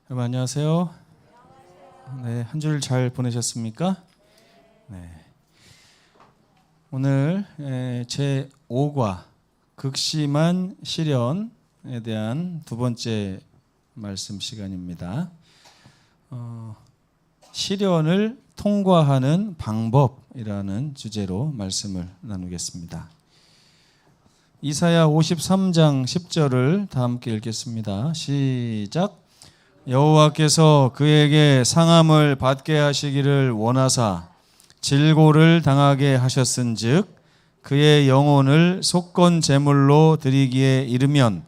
여러분 안녕하세요. 네, 한 주 잘 보내셨습니까? 네. 오늘 제 5과 극심한 시련에 대한 두 번째 말씀 시간입니다. 시련을 통과하는 방법이라는 주제로 말씀을 나누겠습니다. 이사야 53장 10절을 다 함께 읽겠습니다. 시작. 여호와께서 그에게 상함을 받게 하시기를 원하사 질고를 당하게 하셨은즉 그의 영혼을 속건 제물로 드리기에 이르면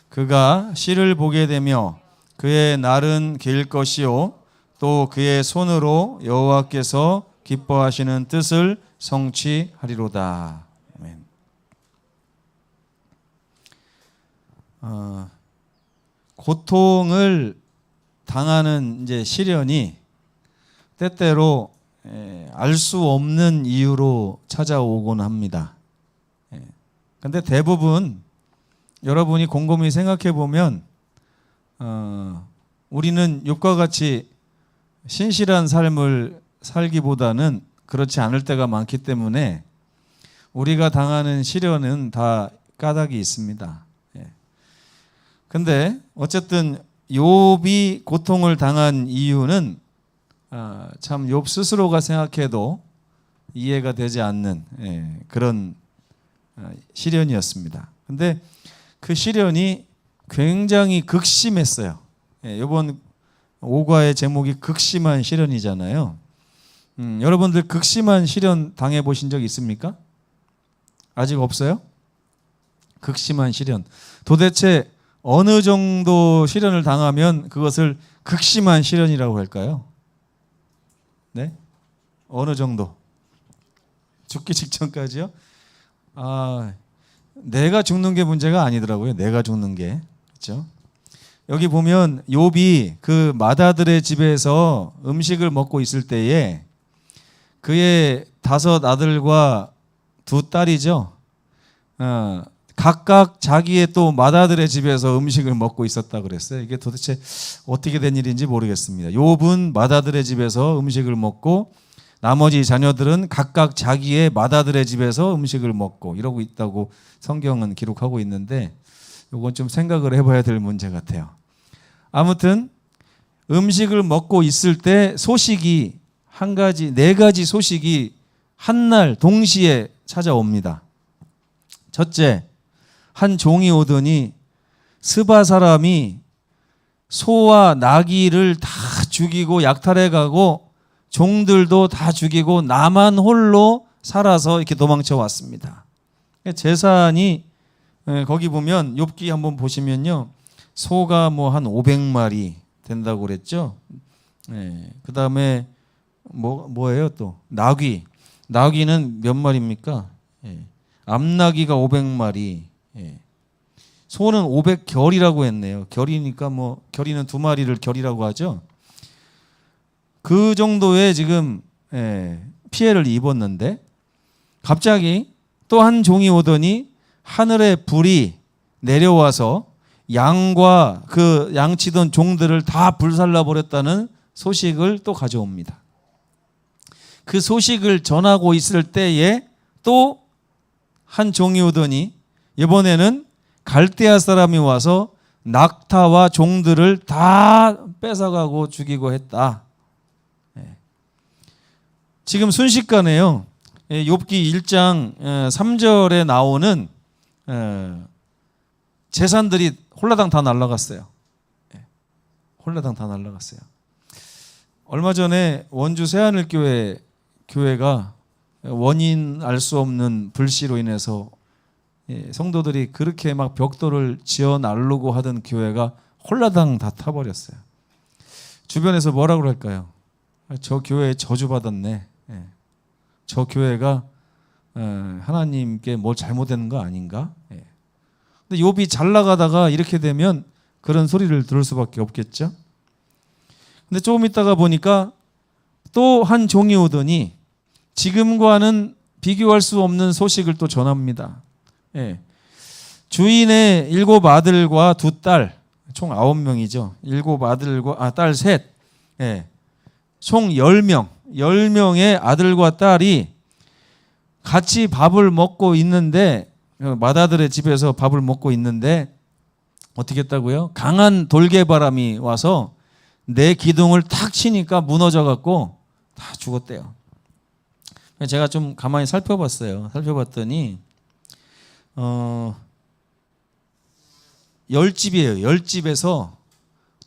그가 씨를 보게 되며 그의 날은 길 것이요 또 그의 손으로 여호와께서 기뻐하시는 뜻을 성취하리로다. 아멘. 고통을 당하는 이제 시련이 때때로 알 수 없는 이유로 찾아오곤 합니다. 그런데 대부분 여러분이 곰곰이 생각해 보면 우리는 욥과 같이 신실한 삶을 살기보다는 그렇지 않을 때가 많기 때문에 우리가 당하는 시련은 다 까닭이 있습니다. 그런데 어쨌든 욥이 고통을 당한 이유는 참 욥 스스로가 생각해도 이해가 되지 않는 그런 시련이었습니다. 그런데 그 시련이 굉장히 극심했어요. 이번 5과의 제목이 극심한 시련이잖아요. 여러분들 극심한 시련 당해보신 적 있습니까? 아직 없어요? 극심한 시련. 도대체 어느 정도 시련을 당하면 그것을 극심한 시련이라고 할까요? 네? 어느 정도? 죽기 직전까지요? 내가 죽는 게 문제가 아니더라고요. 내가 죽는 게. 그렇죠? 여기 보면 욥이 그 맏아들의 집에서 음식을 먹고 있을 때에 그의 5 아들과 2 딸이죠. 각각 자기의 또 맏아들의 집에서 음식을 먹고 있었다 그랬어요. 이게 도대체 어떻게 된 일인지 모르겠습니다. 욥은 맏아들의 집에서 음식을 먹고 나머지 자녀들은 각각 자기의 맏아들의 집에서 음식을 먹고 이러고 있다고 성경은 기록하고 있는데 이건 좀 생각을 해봐야 될 문제 같아요. 아무튼 음식을 먹고 있을 때 소식이 4가지 소식이 한날 동시에 찾아옵니다. 첫째, 한 종이 오더니 스바 사람이 소와 나귀를 다 죽이고 약탈해 가고 종들도 다 죽이고 나만 홀로 살아서 이렇게 도망쳐 왔습니다. 재산이 거기 보면 욥기 한번 보시면요. 소가 뭐 한 500마리 된다고 그랬죠. 그다음에 뭐예요 또? 나귀는 몇 마리입니까? 암나귀가 500마리. 소는 500결이라고 했네요. 결이니까 뭐 결이는 2마리를 결이라고 하죠. 그 정도의 지금 피해를 입었는데 갑자기 또 한 종이 오더니 하늘의 불이 내려와서 양과 그 양치던 종들을 다 불살라 버렸다는 소식을 또 가져옵니다. 그 소식을 전하고 있을 때에 또 한 종이 오더니 이번에는 갈대아 사람이 와서 낙타와 종들을 다 뺏어가고 죽이고 했다. 지금 순식간에요. 욥기 1장 3절에 나오는 재산들이 홀라당 다 날아갔어요. 홀라당 다 날아갔어요. 얼마 전에 원주 새하늘교회가 원인 알 수 없는 불씨로 인해서 성도들이 그렇게 막 벽돌을 지어 나르고 하던 교회가 홀라당 다 타버렸어요. 주변에서 뭐라고 할까요? 저 교회 저주받았네. 저 교회가 하나님께 뭘 잘못된 거 아닌가? 근데 욥이 잘 나가다가 이렇게 되면 그런 소리를 들을 수밖에 없겠죠. 근데 조금 있다가 보니까 또 한 종이 오더니 지금과는 비교할 수 없는 소식을 또 전합니다. 주인의 7 아들과 2 딸, 총 9명이죠. 7 아들과 딸 셋. 예. 총 10명. 10명의 아들과 딸이 같이 밥을 먹고 있는데 맏아들의 집에서 밥을 먹고 있는데 어떻게 했다고요? 강한 돌개바람이 와서 내 기둥을 탁 치니까 무너져 갖고 다 죽었대요. 제가 좀 가만히 살펴봤어요. 살펴봤더니 10집이에요. 10집에서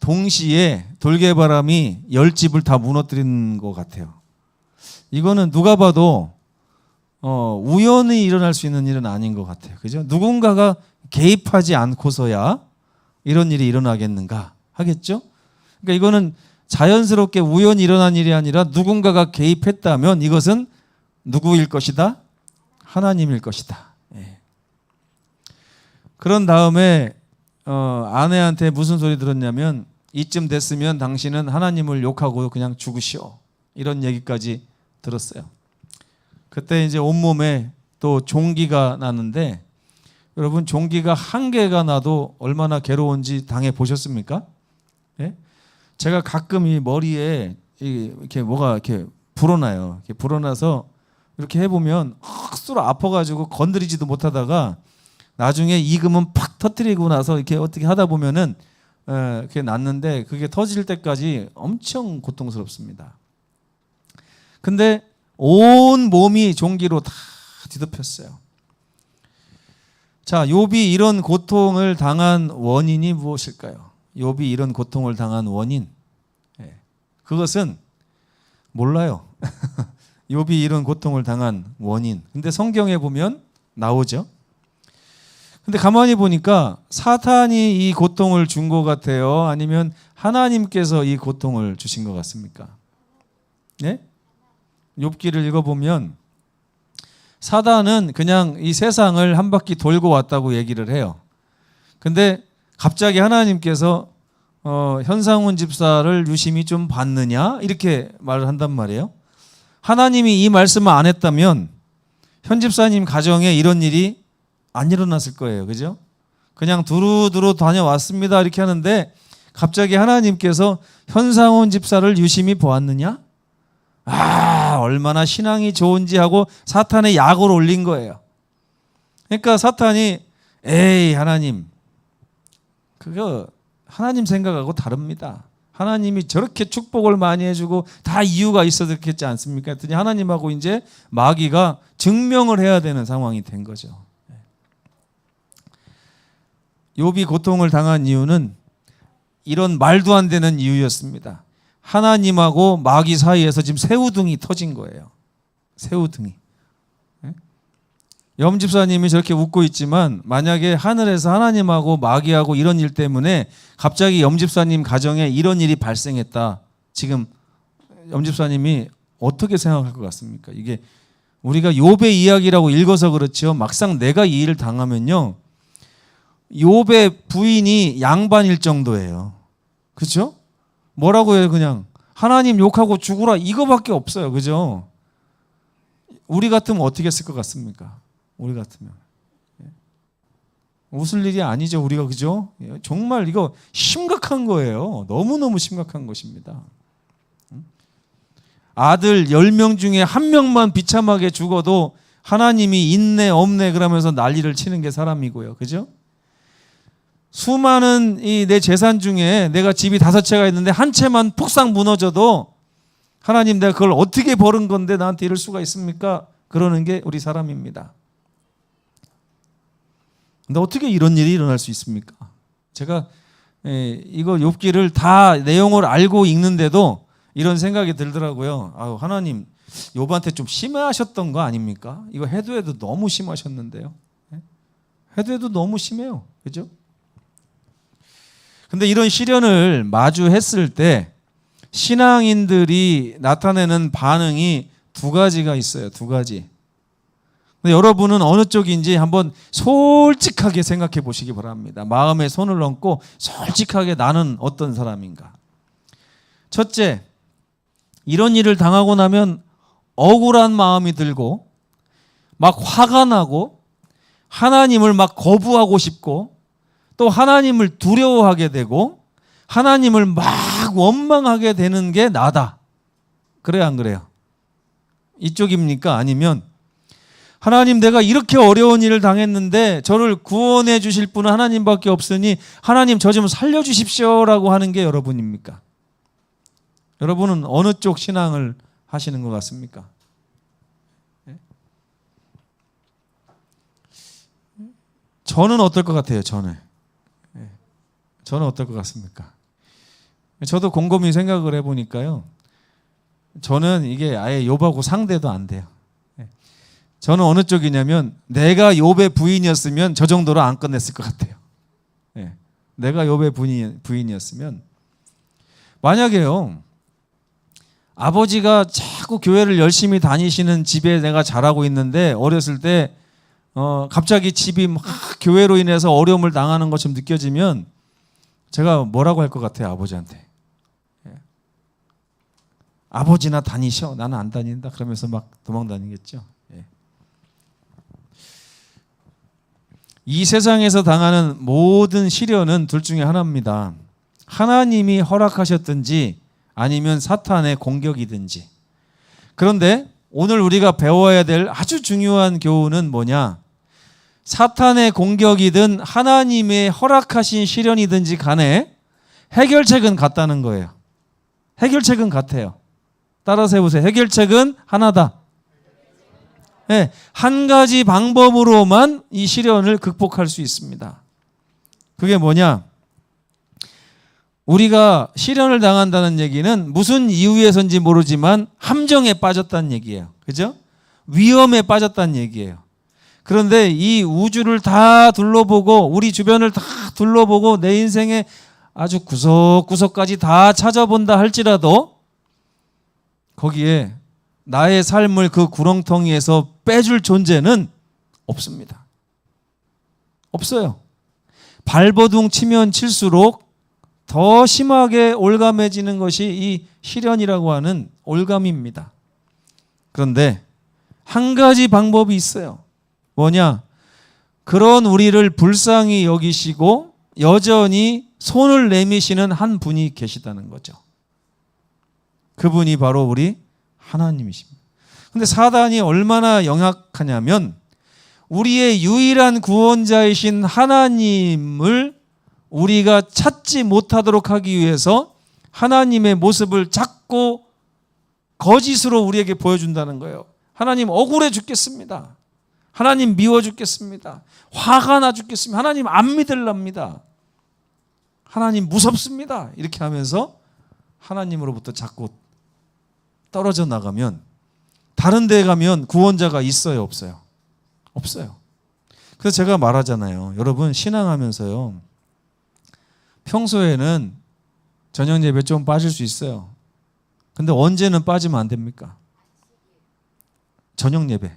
동시에 돌개바람이 10집을 다 무너뜨린 것 같아요. 이거는 누가 봐도 우연히 일어날 수 있는 일은 아닌 것 같아요. 그죠? 누군가가 개입하지 않고서야 이런 일이 일어나겠는가 하겠죠? 그러니까 이거는 자연스럽게 우연히 일어난 일이 아니라 누군가가 개입했다면 이것은 누구일 것이다? 하나님일 것이다. 예. 그런 다음에 아내한테 무슨 소리 들었냐면 이쯤 됐으면 당신은 하나님을 욕하고 그냥 죽으시오. 이런 얘기까지 들었어요. 그때 이제 온몸에 또 종기가 나는데 여러분 종기가 한 개가 나도 얼마나 괴로운지 당해 보셨습니까? 예? 제가 가끔 이 머리에 이렇게 뭐가 이렇게 불어나요. 이렇게 불어나서 이렇게 해보면 억수로 아파가지고 건드리지도 못하다가 나중에 익으면 팍 터뜨리고 나서 이렇게 어떻게 하다 보면은 그게 낫는데 그게 터질 때까지 엄청 고통스럽습니다. 근데 온 몸이 종기로 다 뒤덮였어요. 자, 욥이 이런 고통을 당한 원인이 무엇일까요? 욥이 이런 고통을 당한 원인. 그것은 몰라요. 욥이 이런 고통을 당한 원인. 근데 성경에 보면 나오죠. 근데 가만히 보니까 사탄이 이 고통을 준 것 같아요? 아니면 하나님께서 이 고통을 주신 것 같습니까? 네? 욥기를 읽어보면 사단은 그냥 이 세상을 한 바퀴 돌고 왔다고 얘기를 해요. 근데 갑자기 하나님께서 현상훈 집사를 유심히 좀 봤느냐? 이렇게 말을 한단 말이에요. 하나님이 이 말씀을 안 했다면 현 집사님 가정에 이런 일이 안 일어났을 거예요. 그죠? 그냥 두루두루 다녀왔습니다. 이렇게 하는데 갑자기 하나님께서 현상훈 집사를 유심히 보았느냐? 얼마나 신앙이 좋은지 하고 사탄의 약을 올린 거예요. 그러니까 사탄이 에이 하나님 그거 하나님 생각하고 다릅니다. 하나님이 저렇게 축복을 많이 해주고 다 이유가 있어서 그렇겠지 않습니까? 했더니 하나님하고 이제 마귀가 증명을 해야 되는 상황이 된 거죠. 욥이 고통을 당한 이유는 이런 말도 안 되는 이유였습니다. 하나님하고 마귀 사이에서 지금 새우등이 터진 거예요. 새우등이. 염 집사님이 저렇게 웃고 있지만 만약에 하늘에서 하나님하고 마귀하고 이런 일 때문에 갑자기 염 집사님 가정에 이런 일이 발생했다. 지금 염 집사님이 어떻게 생각할 것 같습니까? 이게 우리가 욥의 이야기라고 읽어서 그렇죠. 막상 내가 이 일을 당하면요. 욥의 부인이 양반일 정도예요. 그렇죠? 뭐라고 해요? 그냥 하나님 욕하고 죽으라 이거밖에 없어요. 그죠? 우리 같으면 어떻게 했을 것 같습니까? 우리 같으면 웃을 일이 아니죠. 우리가 그죠? 정말 이거 심각한 거예요. 너무너무 심각한 것입니다. 아들 10명 중에 1명만 비참하게 죽어도 하나님이 있네 없네 그러면서 난리를 치는 게 사람이고요. 그죠? 수많은 이 내 재산 중에 내가 집이 5채가 있는데 한 채만 폭삭 무너져도 하나님 내가 그걸 어떻게 벌은 건데 나한테 이럴 수가 있습니까? 그러는 게 우리 사람입니다. 근데 어떻게 이런 일이 일어날 수 있습니까? 제가 이거 욥기를 다 내용을 알고 읽는데도 이런 생각이 들더라고요. 아유, 하나님 욥한테 좀 심하셨던 거 아닙니까? 이거 해도 너무 심하셨는데요. 해도 너무 심해요. 그죠? 근데 이런 시련을 마주했을 때 신앙인들이 나타내는 반응이 두 가지가 있어요. 두 가지. 근데 여러분은 어느 쪽인지 한번 솔직하게 생각해 보시기 바랍니다. 마음에 손을 얹고 솔직하게 나는 어떤 사람인가. 첫째, 이런 일을 당하고 나면 억울한 마음이 들고 막 화가 나고 하나님을 막 거부하고 싶고 또 하나님을 두려워하게 되고 하나님을 막 원망하게 되는 게 나다. 그래요, 안 그래요? 이쪽입니까? 아니면 하나님, 내가 이렇게 어려운 일을 당했는데 저를 구원해 주실 분은 하나님밖에 없으니 하나님 저 좀 살려주십시오라고 하는 게 여러분입니까? 여러분은 어느 쪽 신앙을 하시는 것 같습니까? 저는 어떨 것 같아요? 저는 어떨 것 같습니까? 저도 곰곰이 생각을 해보니까요, 저는 이게 아예 욥하고 상대도 안 돼요. 저는 어느 쪽이냐면 내가 욥의 부인이었으면 저 정도로 안 끝냈을 것 같아요. 내가 욥의 부인이었으면, 만약에요, 아버지가 자꾸 교회를 열심히 다니시는 집에 내가 자라고 있는데 어렸을 때 갑자기 집이 막 교회로 인해서 어려움을 당하는 것처럼 느껴지면 제가 뭐라고 할 것 같아요, 아버지한테. 아버지나 다니셔, 나는 안 다닌다, 그러면서 막 도망 다니겠죠. 이 세상에서 당하는 모든 시련은 둘 중에 하나입니다. 하나님이 허락하셨든지 아니면 사탄의 공격이든지. 그런데 오늘 우리가 배워야 될 아주 중요한 교훈은 뭐냐? 사탄의 공격이든 하나님의 허락하신 시련이든지 간에 해결책은 같다는 거예요. 해결책은 같아요. 따라서 해보세요. 해결책은 하나다. 네, 한 가지 방법으로만 이 시련을 극복할 수 있습니다. 그게 뭐냐? 우리가 시련을 당한다는 얘기는 무슨 이유에서인지 모르지만 함정에 빠졌다는 얘기예요. 그죠? 위험에 빠졌다는 얘기예요. 그런데 이 우주를 다 둘러보고 우리 주변을 다 둘러보고 내 인생의 아주 구석구석까지 다 찾아본다 할지라도 거기에 나의 삶을 그 구렁텅이에서 빼줄 존재는 없습니다. 없어요. 발버둥 치면 칠수록 더 심하게 올감해지는 것이 이 시련이라고 하는 올감입니다. 그런데 한 가지 방법이 있어요. 뭐냐? 그런 우리를 불쌍히 여기시고 여전히 손을 내미시는 한 분이 계시다는 거죠. 그분이 바로 우리 하나님이십니다. 근데 사단이 얼마나 영악하냐면 우리의 유일한 구원자이신 하나님을 우리가 찾지 못하도록 하기 위해서 하나님의 모습을 자꾸 거짓으로 우리에게 보여준다는 거예요. 하나님 억울해 죽겠습니다. 하나님 미워 죽겠습니다. 화가 나 죽겠습니다. 하나님 안 믿을랍니다. 하나님 무섭습니다. 이렇게 하면서 하나님으로부터 자꾸 떨어져 나가면 다른 데에 가면 구원자가 있어요, 없어요? 없어요. 그래서 제가 말하잖아요. 여러분 신앙하면서요, 평소에는 저녁 예배 좀 빠질 수 있어요. 근데 언제는 빠지면 안 됩니까? 저녁 예배.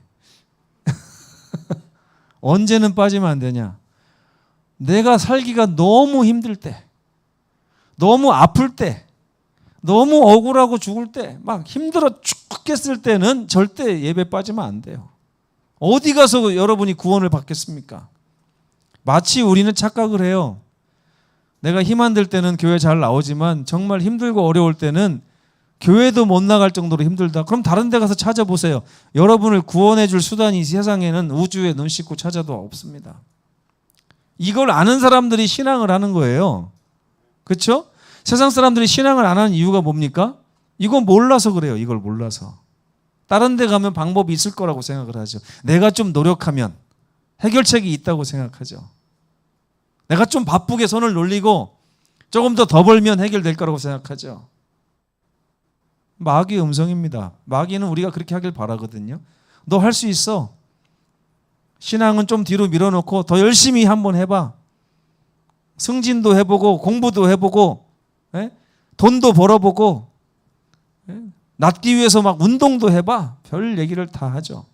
언제는 빠지면 안 되냐? 내가 살기가 너무 힘들 때, 너무 아플 때, 너무 억울하고 죽을 때, 막 힘들어 죽겠을 때는 절대 예배 빠지면 안 돼요. 어디 가서 여러분이 구원을 받겠습니까? 마치 우리는 착각을 해요. 내가 힘 안 들 때는 교회 잘 나오지만 정말 힘들고 어려울 때는 교회도 못 나갈 정도로 힘들다. 그럼 다른 데 가서 찾아보세요. 여러분을 구원해 줄 수단이 세상에는 우주에 눈 씻고 찾아도 없습니다. 이걸 아는 사람들이 신앙을 하는 거예요. 그렇죠? 세상 사람들이 신앙을 안 하는 이유가 뭡니까? 이건 몰라서 그래요. 이걸 몰라서. 다른 데 가면 방법이 있을 거라고 생각을 하죠. 내가 좀 노력하면 해결책이 있다고 생각하죠. 내가 좀 바쁘게 손을 놀리고 조금 더 벌면 해결될 거라고 생각하죠. 마귀의 음성입니다. 마귀는 우리가 그렇게 하길 바라거든요. 너 할 수 있어. 신앙은 좀 뒤로 밀어놓고 더 열심히 한번 해봐. 승진도 해보고 공부도 해보고 돈도 벌어보고 낫기 위해서 막 운동도 해봐. 별 얘기를 다 하죠.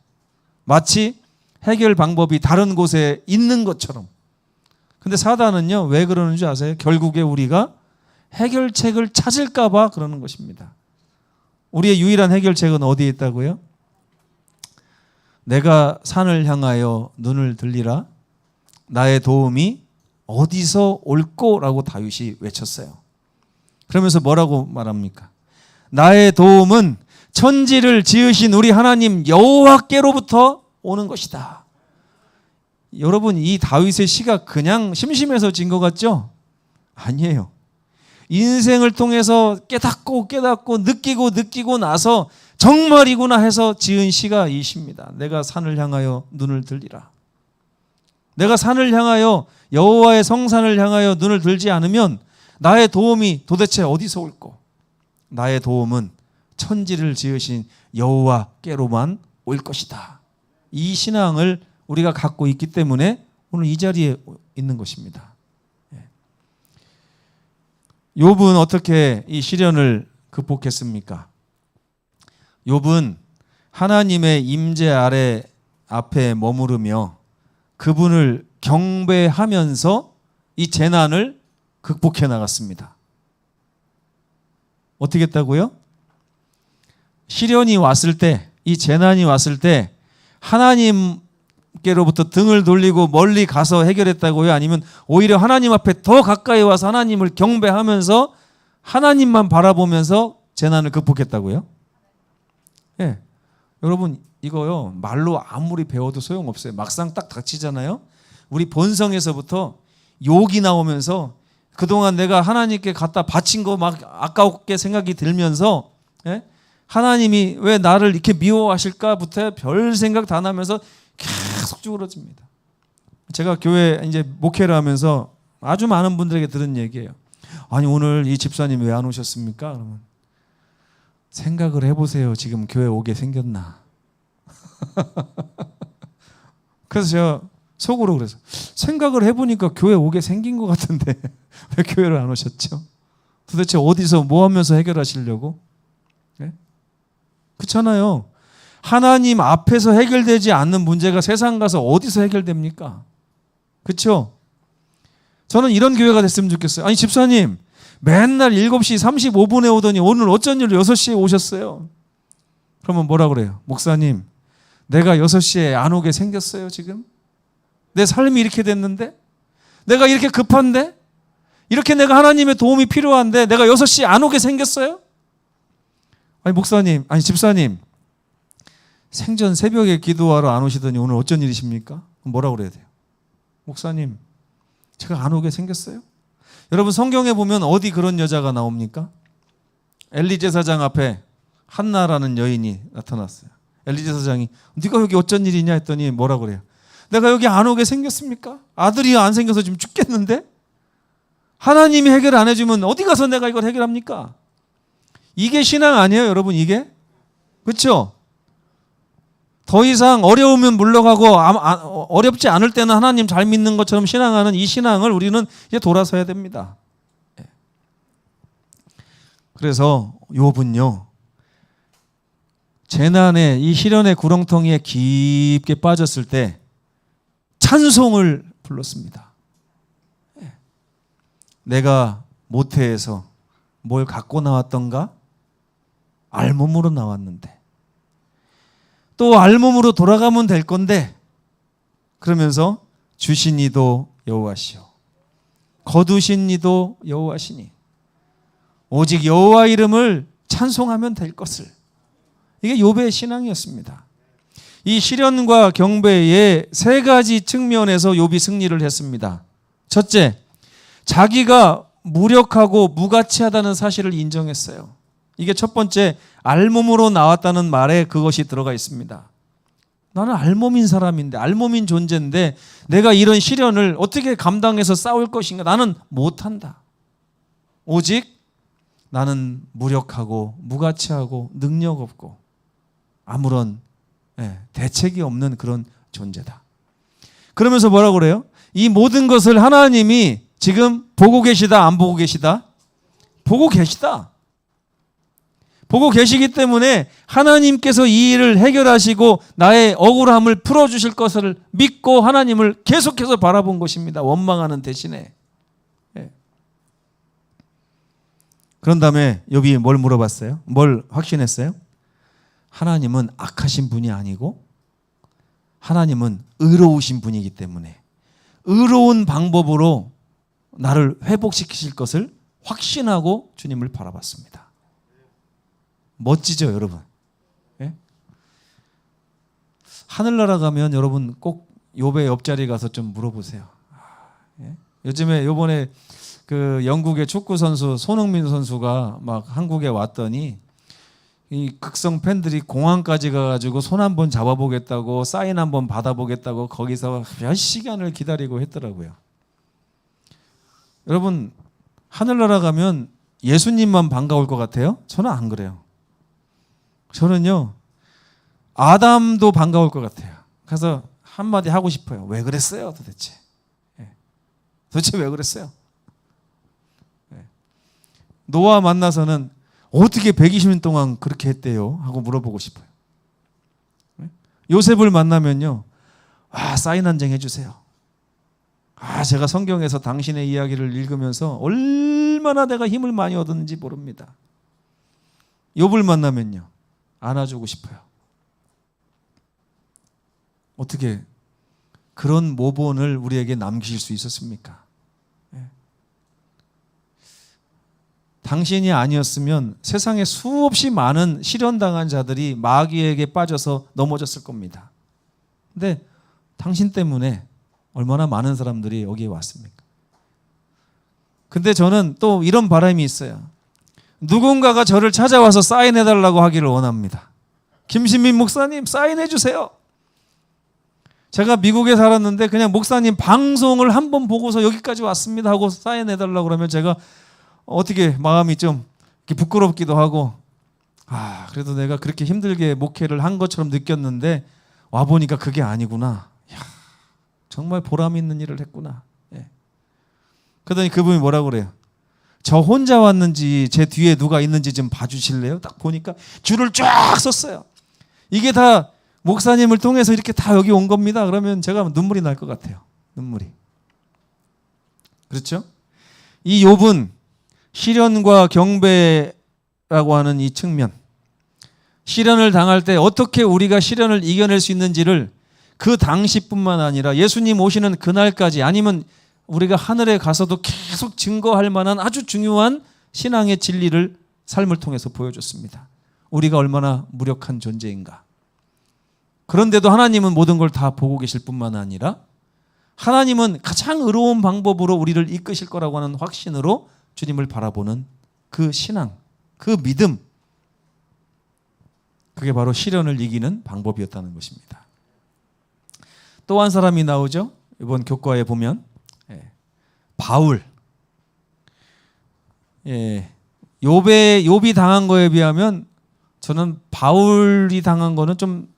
마치 해결 방법이 다른 곳에 있는 것처럼. 근데 사단은요, 왜 그러는 줄 아세요? 결국에 우리가 해결책을 찾을까 봐 그러는 것입니다. 우리의 유일한 해결책은 어디에 있다고요? 내가 산을 향하여 눈을 들리라. 나의 도움이 어디서 올꼬라고 다윗이 외쳤어요. 그러면서 뭐라고 말합니까? 나의 도움은 천지를 지으신 우리 하나님 여호와께로부터 오는 것이다. 여러분, 이 다윗의 시가 그냥 심심해서 진 것 같죠? 아니에요. 인생을 통해서 깨닫고 느끼고 나서 정말이구나 해서 지은 시가 이 시입니다. 내가 산을 향하여 눈을 들리라. 내가 산을 향하여 여호와의 성산을 향하여 눈을 들지 않으면 나의 도움이 도대체 어디서 올꼬? 나의 도움은 천지를 지으신 여호와께로만 올 것이다. 이 신앙을 우리가 갖고 있기 때문에 오늘 이 자리에 있는 것입니다. 욥은 어떻게 이 시련을 극복했습니까? 욥은 하나님의 임재 아래 앞에 머무르며 그분을 경배하면서 이 재난을 극복해 나갔습니다. 어떻게 했다고요? 시련이 왔을 때, 이 재난이 왔을 때 하나님께로부터 등을 돌리고 멀리 가서 해결했다고요? 아니면 오히려 하나님 앞에 더 가까이 와서 하나님을 경배하면서 하나님만 바라보면서 재난을 극복했다고요? 예. 여러분, 이거요, 말로 아무리 배워도 소용없어요. 막상 딱 닥치잖아요. 우리 본성에서부터 욕이 나오면서 그동안 내가 하나님께 갖다 바친 거 막 아깝게 생각이 들면서, 예? 하나님이 왜 나를 이렇게 미워하실까부터 별 생각 다 나면서 계속 쭈그러집니다. 제가 교회 이제 목회를 하면서 아주 많은 분들에게 들은 얘기예요. 아니, 오늘 이 집사님 왜 안 오셨습니까? 그러면 생각을 해보세요. 지금 교회 오게 생겼나? 그래서 제가 속으로 그래서 생각을 해보니까 교회 오게 생긴 것 같은데 왜 교회를 안 오셨죠? 도대체 어디서 뭐 하면서 해결하시려고? 네? 그렇잖아요. 하나님 앞에서 해결되지 않는 문제가 세상 가서 어디서 해결됩니까? 그렇죠? 저는 이런 교회가 됐으면 좋겠어요. 아니, 집사님 맨날 7시 35분에 오더니 오늘 어쩐 일로 6시에 오셨어요? 그러면 뭐라 그래요? 목사님, 내가 6시에 안 오게 생겼어요 지금? 내 삶이 이렇게 됐는데? 내가 이렇게 급한데? 이렇게 내가 하나님의 도움이 필요한데 내가 6시에 안 오게 생겼어요? 아니, 목사님, 아니, 집사님, 생전 새벽에 기도하러 안 오시더니 오늘 어쩐 일이십니까? 뭐라 그래야 돼요? 목사님, 제가 안 오게 생겼어요? 여러분, 성경에 보면 어디 그런 여자가 나옵니까? 엘리 제사장 앞에 한나라는 여인이 나타났어요. 엘리 제사장이 네가 여기 어쩐 일이냐 했더니 뭐라 그래요? 내가 여기 안 오게 생겼습니까? 아들이 안 생겨서 지금 죽겠는데? 하나님이 해결 안 해주면 어디 가서 내가 이걸 해결합니까? 이게 신앙 아니에요, 여러분? 이게? 그렇죠? 더 이상 어려우면 물러가고 어렵지 않을 때는 하나님 잘 믿는 것처럼 신앙하는 이 신앙을 우리는 이제 돌아서야 됩니다. 그래서 욥은요, 재난의 이 시련의 구렁텅이에 깊게 빠졌을 때 찬송을 불렀습니다. 내가 모태에서 뭘 갖고 나왔던가? 알몸으로 나왔는데 또 알몸으로 돌아가면 될 건데, 그러면서 주신 이도 여호와시오 거두신 이도 여호와시니 오직 여호와 이름을 찬송하면 될 것을. 이게 욥의 신앙이었습니다. 이 시련과 경배의 세 가지 측면에서 욥이 승리를 했습니다. 첫째, 자기가 무력하고 무가치하다는 사실을 인정했어요. 이게 첫 번째, 알몸으로 나왔다는 말에 그것이 들어가 있습니다. 나는 알몸인 사람인데, 알몸인 존재인데 내가 이런 시련을 어떻게 감당해서 싸울 것인가? 나는 못한다. 오직 나는 무력하고 무가치하고 능력 없고 아무런 대책이 없는 그런 존재다. 그러면서 뭐라고 그래요? 이 모든 것을 하나님이 지금 보고 계시다, 안 보고 계시다? 보고 계시다. 보고 계시기 때문에 하나님께서 이 일을 해결하시고 나의 억울함을 풀어주실 것을 믿고 하나님을 계속해서 바라본 것입니다. 원망하는 대신에. 그런 다음에 욥이 뭘 물어봤어요? 뭘 확신했어요? 하나님은 악하신 분이 아니고 하나님은 의로우신 분이기 때문에 의로운 방법으로 나를 회복시키실 것을 확신하고 주님을 바라봤습니다. 멋지죠, 여러분? 예? 하늘나라 가면 여러분 꼭 욥의 옆자리 가서 좀 물어보세요. 예? 요번에 그 영국의 축구 선수 손흥민 선수가 막 한국에 왔더니 이 극성 팬들이 공항까지 가가지고 손 한번 잡아보겠다고 사인 한번 받아보겠다고 거기서 몇 시간을 기다리고 했더라고요. 여러분, 하늘나라 가면 예수님만 반가울 것 같아요? 저는 안 그래요. 저는요, 아담도 반가울 것 같아요. 그래서 한마디 하고 싶어요. 왜 그랬어요, 도대체? 도대체 왜 그랬어요? 노아 만나서는 어떻게 120년 동안 그렇게 했대요? 하고 물어보고 싶어요. 요셉을 만나면요, 사인 한 장 해주세요. 제가 성경에서 당신의 이야기를 읽으면서 얼마나 내가 힘을 많이 얻었는지 모릅니다. 욥을 만나면요, 안아주고 싶어요. 어떻게 그런 모본을 우리에게 남기실 수 있었습니까? 당신이 아니었으면 세상에 수없이 많은 시련당한 자들이 마귀에게 빠져서 넘어졌을 겁니다. 근데 당신 때문에 얼마나 많은 사람들이 여기에 왔습니까? 근데 저는 또 이런 바람이 있어요. 누군가가 저를 찾아와서 사인해달라고 하기를 원합니다. 김신민 목사님 사인해 주세요. 제가 미국에 살았는데 그냥 목사님 방송을 한번 보고서 여기까지 왔습니다 하고 사인해달라고 그러면 제가 어떻게 마음이 좀 부끄럽기도 하고, 그래도 내가 그렇게 힘들게 목회를 한 것처럼 느꼈는데 와보니까 그게 아니구나. 정말 보람 있는 일을 했구나. 그러더니 그분이 뭐라고 그래요? 저 혼자 왔는지 제 뒤에 누가 있는지 좀 봐주실래요? 딱 보니까 줄을 쫙 섰어요. 이게 다 목사님을 통해서 이렇게 다 여기 온 겁니다. 그러면 제가 눈물이 날 것 같아요. 눈물이. 그렇죠? 이 욥은 시련과 경배라고 하는 이 측면, 시련을 당할 때 어떻게 우리가 시련을 이겨낼 수 있는지를 그 당시뿐만 아니라 예수님 오시는 그날까지, 아니면 우리가 하늘에 가서도 계속 증거할 만한 아주 중요한 신앙의 진리를 삶을 통해서 보여줬습니다. 우리가 얼마나 무력한 존재인가. 그런데도 하나님은 모든 걸 다 보고 계실 뿐만 아니라 하나님은 가장 의로운 방법으로 우리를 이끄실 거라고 하는 확신으로 주님을 바라보는 그 신앙, 그 믿음, 그게 바로 시련을 이기는 방법이었다는 것입니다. 또 한 사람이 나오죠. 이번 교과에 보면 바울. 욥이 당한 거에 비하면 저는 바울이 당한 거는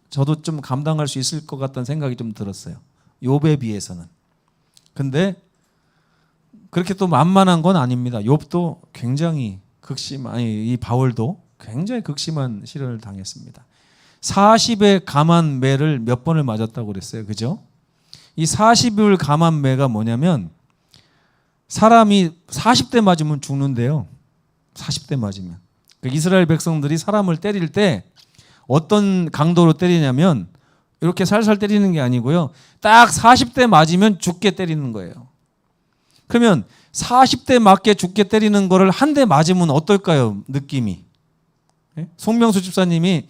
저도 좀 감당할 수 있을 것 같다는 생각이 좀 들었어요. 욥에 비해서는. 근데 그렇게 또 만만한 건 아닙니다. 욥도 굉장히 이 바울도 굉장히 극심한 시련을 당했습니다. 40의 감한 매를 몇 번을 맞았다고 그랬어요. 그죠? 이 40을 감한 매가 뭐냐면 사람이 40대 맞으면 죽는데요. 40대 맞으면. 이스라엘 백성들이 사람을 때릴 때 어떤 강도로 때리냐면 이렇게 살살 때리는 게 아니고요. 딱 40대 맞으면 죽게 때리는 거예요. 그러면 40대 맞게 죽게 때리는 거를 한 대 맞으면 어떨까요? 느낌이. 송명수 집사님이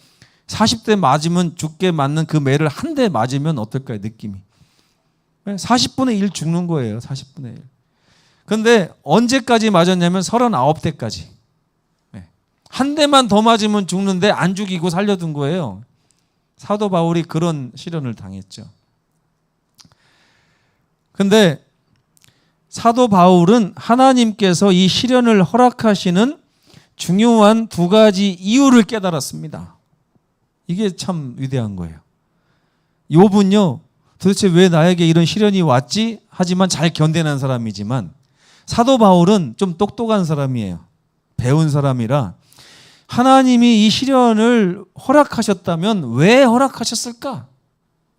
40대 맞으면 죽게 맞는 그 매를 한 대 맞으면 어떨까요? 느낌이. 40분의 1 죽는 거예요. 40분의 1. 그런데 언제까지 맞았냐면 39대까지. 한 대만 더 맞으면 죽는데 안 죽이고 살려둔 거예요. 사도 바울이 그런 시련을 당했죠. 그런데 사도 바울은 하나님께서 이 시련을 허락하시는 중요한 두 가지 이유를 깨달았습니다. 이게 참 위대한 거예요. 욥은요, 도대체 왜 나에게 이런 시련이 왔지? 하지만 잘 견뎌낸 사람이지만 사도 바울은 좀 똑똑한 사람이에요. 배운 사람이라 하나님이 이 시련을 허락하셨다면 왜 허락하셨을까?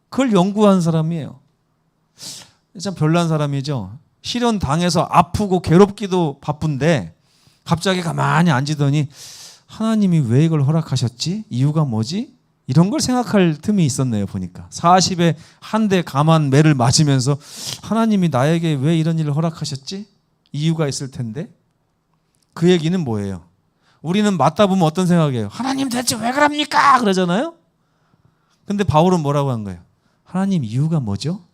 그걸 연구한 사람이에요. 참 별난 사람이죠. 시련 당해서 아프고 괴롭기도 바쁜데 갑자기 가만히 앉으더니 하나님이 왜 이걸 허락하셨지? 이유가 뭐지? 이런 걸 생각할 틈이 있었네요. 보니까 40에 한 대 감한 매를 맞으면서 하나님이 나에게 왜 이런 일을 허락하셨지? 이유가 있을 텐데 그 얘기는 뭐예요? 우리는 맞다 보면 어떤 생각이에요? 하나님 대체 왜 그럽니까? 그러잖아요. 근데 바울은 뭐라고 한 거예요? 하나님 이유가 뭐죠?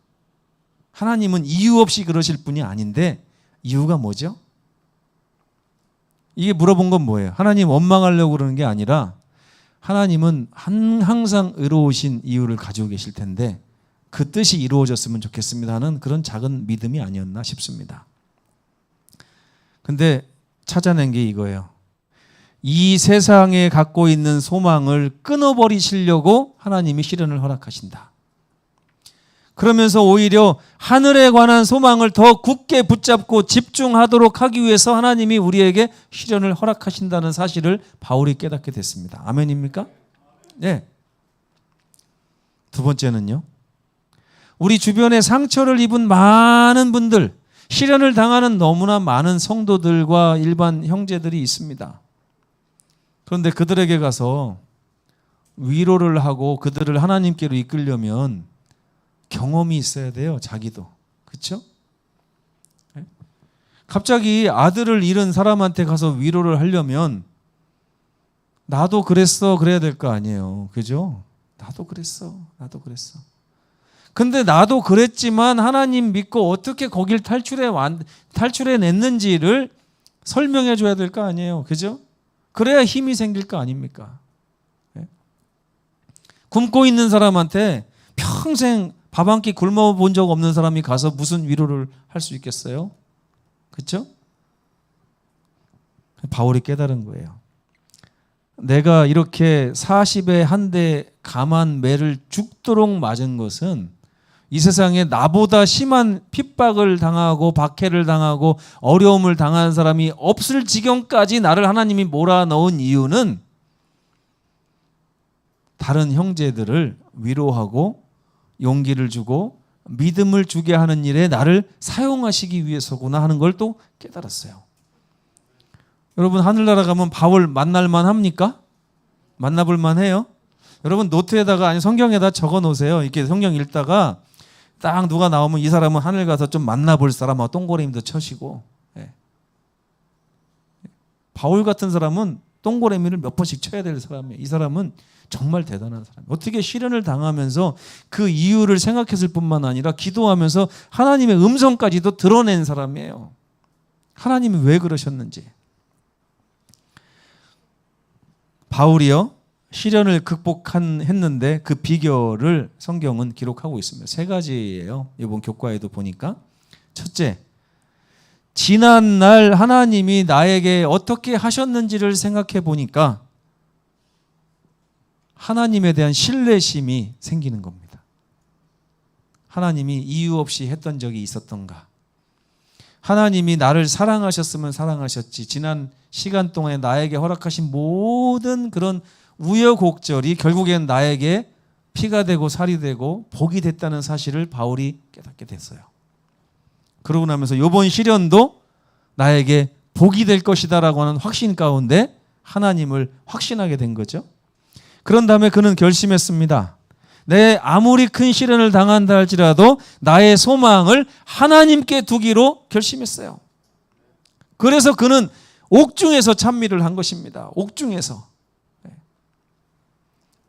하나님은 이유 없이 그러실 분이 아닌데 이유가 뭐죠? 이게 물어본 건 뭐예요? 하나님 원망하려고 그러는 게 아니라 하나님은 항상 의로우신 이유를 가지고 계실 텐데 그 뜻이 이루어졌으면 좋겠습니다 하는 그런 작은 믿음이 아니었나 싶습니다. 근데 찾아낸 게 이거예요. 이 세상에 갖고 있는 소망을 끊어버리시려고 하나님이 시련을 허락하신다. 그러면서 오히려 하늘에 관한 소망을 더 굳게 붙잡고 집중하도록 하기 위해서 하나님이 우리에게 시련을 허락하신다는 사실을 바울이 깨닫게 됐습니다. 아멘입니까? 네. 두 번째는요. 우리 주변에 상처를 입은 많은 분들, 시련을 당하는 너무나 많은 성도들과 일반 형제들이 있습니다. 그런데 그들에게 가서 위로를 하고 그들을 하나님께로 이끌려면 경험이 있어야 돼요. 자기도. 그렇죠? 갑자기 아들을 잃은 사람한테 가서 위로를 하려면 나도 그랬어 그래야 될 거 아니에요. 그죠? 나도 그랬어. 근데 나도 그랬지만 하나님 믿고 어떻게 거길 탈출해냈는지를 설명해 줘야 될 거 아니에요. 그죠? 그래야 힘이 생길 거 아닙니까? 굶고 있는 사람한테 평생 밥 한 끼 굶어본 적 없는 사람이 가서 무슨 위로를 할 수 있겠어요? 그렇죠? 바울이 깨달은 거예요. 내가 이렇게 40에 한 대 감한 매를 죽도록 맞은 것은 이 세상에 나보다 심한 핍박을 당하고 박해를 당하고 어려움을 당한 사람이 없을 지경까지 나를 하나님이 몰아넣은 이유는 다른 형제들을 위로하고 용기를 주고 믿음을 주게 하는 일에 나를 사용하시기 위해서구나 하는 걸 또 깨달았어요. 여러분 하늘나라 가면 바울 만날만 합니까? 만나볼 만해요? 여러분 노트에다가 아니 성경에다 적어 놓으세요. 이렇게 성경 읽다가 딱 누가 나오면 이 사람은 하늘 가서 좀 만나볼 사람하고 동고래미도 쳐시고. 바울 같은 사람은 동고래미를 몇 번씩 쳐야 될 사람이에요. 이 사람은 정말 대단한 사람이에요. 어떻게 시련을 당하면서 그 이유를 생각했을 뿐만 아니라 기도하면서 하나님의 음성까지도 드러낸 사람이에요. 하나님이 왜 그러셨는지. 바울이요 시련을 극복했는데 그 비결을 성경은 기록하고 있습니다. 세 가지예요. 이번 교과에도 보니까 첫째, 지난 날 하나님이 나에게 어떻게 하셨는지를 생각해 보니까 하나님에 대한 신뢰심이 생기는 겁니다. 하나님이 이유 없이 했던 적이 있었던가? 하나님이 나를 사랑하셨으면 사랑하셨지. 지난 시간 동안에 나에게 허락하신 모든 그런 우여곡절이 결국엔 나에게 피가 되고 살이 되고 복이 됐다는 사실을 바울이 깨닫게 됐어요. 그러고 나면서 이번 시련도 나에게 복이 될 것이다라고 하는 확신 가운데 하나님을 확신하게 된 거죠. 그런 다음에 그는 결심했습니다. 내 아무리 큰 시련을 당한다 할지라도 나의 소망을 하나님께 두기로 결심했어요. 그래서 그는 옥중에서 찬미를 한 것입니다. 옥중에서.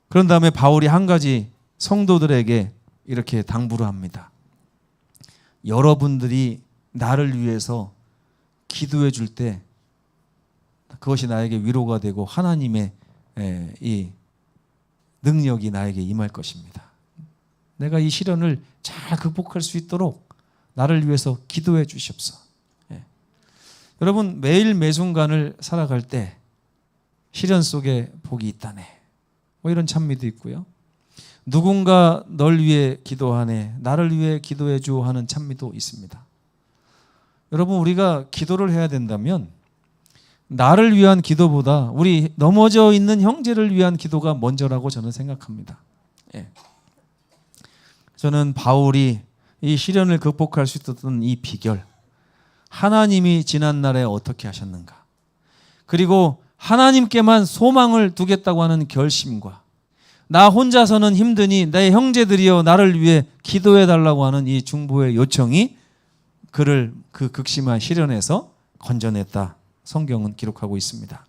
그런 다음에 바울이 한 가지 성도들에게 이렇게 당부를 합니다. 여러분들이 나를 위해서 기도해 줄 때 그것이 나에게 위로가 되고 하나님의 이 능력이 나에게 임할 것입니다. 내가 이 시련을 잘 극복할 수 있도록 나를 위해서 기도해 주시옵소. 여러분 매일 매순간을 살아갈 때 시련 속에 복이 있다네. 뭐 이런 찬미도 있고요. 누군가 널 위해 기도하네. 나를 위해 기도해 주 하는 찬미도 있습니다. 여러분 우리가 기도를 해야 된다면 나를 위한 기도보다 우리 넘어져 있는 형제를 위한 기도가 먼저라고 저는 생각합니다. 저는 바울이 이 시련을 극복할 수 있었던 이 비결, 하나님이 지난날에 어떻게 하셨는가, 그리고 하나님께만 소망을 두겠다고 하는 결심과 나 혼자서는 힘드니 내 형제들이여 나를 위해 기도해 달라고 하는 이 중보의 요청이 그를 그 극심한 시련에서 건져냈다. 성경은 기록하고 있습니다.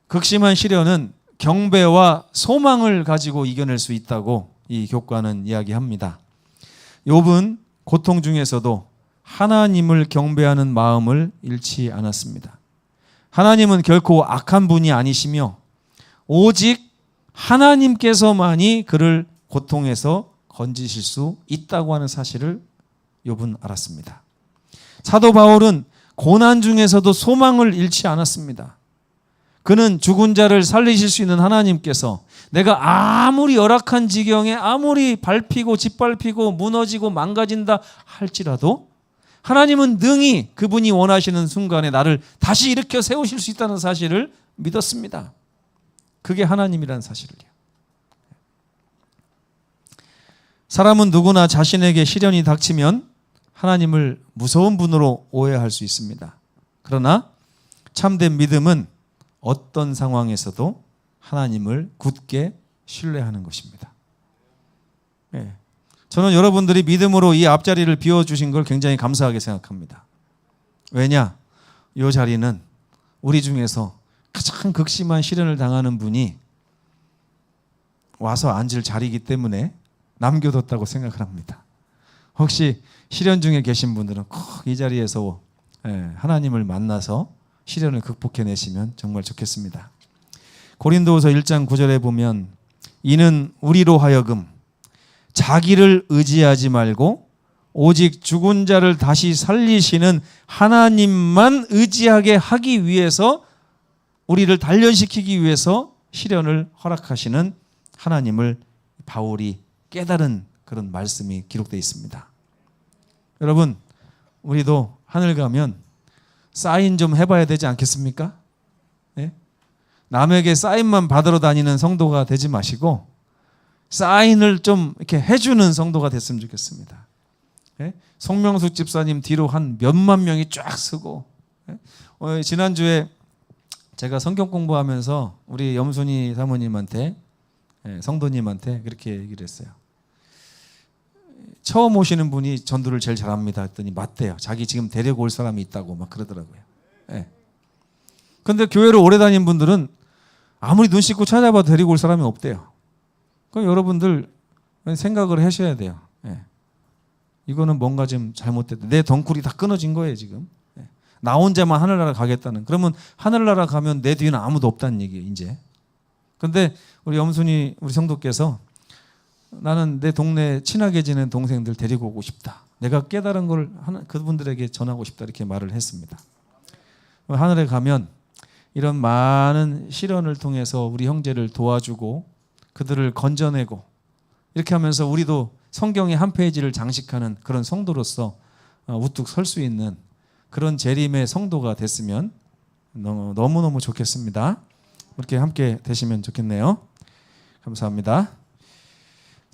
극심한 시련은 경배와 소망을 가지고 이겨낼 수 있다고 이 교과는 이야기합니다. 욥은 고통 중에서도 하나님을 경배하는 마음을 잃지 않았습니다. 하나님은 결코 악한 분이 아니시며 오직 하나님께서만이 그를 고통에서 건지실 수 있다고 하는 사실을 욥은 알았습니다. 사도 바울은 고난 중에서도 소망을 잃지 않았습니다. 그는 죽은 자를 살리실 수 있는 하나님께서 내가 아무리 열악한 지경에 아무리 밟히고 짓밟히고 무너지고 망가진다 할지라도 하나님은 능히 그분이 원하시는 순간에 나를 다시 일으켜 세우실 수 있다는 사실을 믿었습니다. 그게 하나님이라는 사실을요. 사람은 누구나 자신에게 시련이 닥치면 하나님을 무서운 분으로 오해할 수 있습니다. 그러나 참된 믿음은 어떤 상황에서도 하나님을 굳게 신뢰하는 것입니다. 네. 저는 여러분들이 믿음으로 이 앞자리를 비워주신 걸 굉장히 감사하게 생각합니다. 왜냐? 이 자리는 우리 중에서 가장 극심한 시련을 당하는 분이 와서 앉을 자리이기 때문에 남겨뒀다고 생각을 합니다. 혹시 시련 중에 계신 분들은 꼭 이 자리에서 하나님을 만나서 시련을 극복해내시면 정말 좋겠습니다. 고린도후서 1장 9절에 보면 이는 우리로 하여금 자기를 의지하지 말고 오직 죽은 자를 다시 살리시는 하나님만 의지하게 하기 위해서 우리를 단련시키기 위해서 시련을 허락하시는 하나님을 바울이 깨달은 그런 말씀이 기록되어 있습니다. 여러분, 우리도 하늘 가면 사인 좀 해봐야 되지 않겠습니까? 네? 남에게 사인만 받으러 다니는 성도가 되지 마시고 사인을 좀 이렇게 해주는 성도가 됐으면 좋겠습니다. 네? 송명숙 집사님 뒤로 한 몇만 명이 쫙 서고 네? 지난주에 제가 성경 공부하면서 우리 염순이 사모님한테 성도님한테 그렇게 얘기를 했어요. 처음 오시는 분이 전도를 제일 잘합니다 했더니 맞대요. 자기 지금 데리고 올 사람이 있다고 막 그러더라고요. 그런데 교회를 오래 다닌 분들은 아무리 눈 씻고 찾아봐도 데리고 올 사람이 없대요. 그럼 여러분들 생각을 하셔야 돼요. 이거는 뭔가 좀 잘못됐다. 내 덩굴이 다 끊어진 거예요 지금. 나 혼자만 하늘나라 가겠다는. 그러면 하늘나라 가면 내 뒤에는 아무도 없다는 얘기예요 이제. 그런데 우리 염순이 우리 성도께서 나는 내 동네에 친하게 지낸 동생들 데리고 오고 싶다. 내가 깨달은 걸 그분들에게 전하고 싶다 이렇게 말을 했습니다. 하늘에 가면 이런 많은 시련을 통해서 우리 형제를 도와주고 그들을 건져내고 이렇게 하면서 우리도 성경의 한 페이지를 장식하는 그런 성도로서 우뚝 설 수 있는 그런 재림의 성도가 됐으면 너무너무 좋겠습니다. 이렇게 함께 되시면 좋겠네요. 감사합니다.